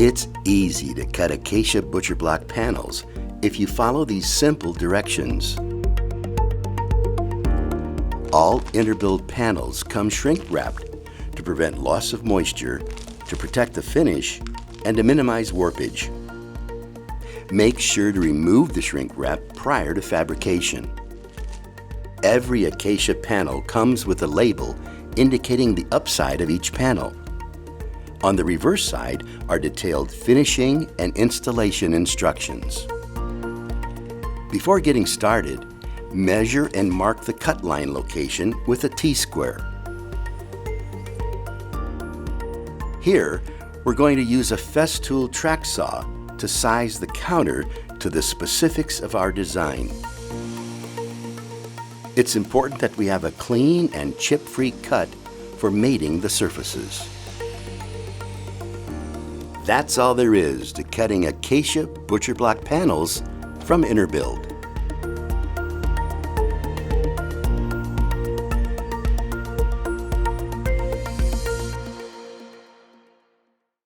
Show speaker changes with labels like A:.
A: It's easy to cut Acacia Butcher Block panels if you follow these simple directions. All Interbuild panels come shrink wrapped to prevent loss of moisture, to protect the finish, and to minimize warpage. Make sure to remove the shrink wrap prior to fabrication. Every Acacia panel comes with a label indicating the upside of each panel. On the reverse side are detailed finishing and installation instructions. Before getting started, measure and mark the cut line location with a T-square. Here, we're going to use a Festool track saw to size the counter to the specifics of our design. It's important that we have a clean and chip-free cut for mating the surfaces. That's all there is to cutting Acacia Butcher Block panels from Interbuild.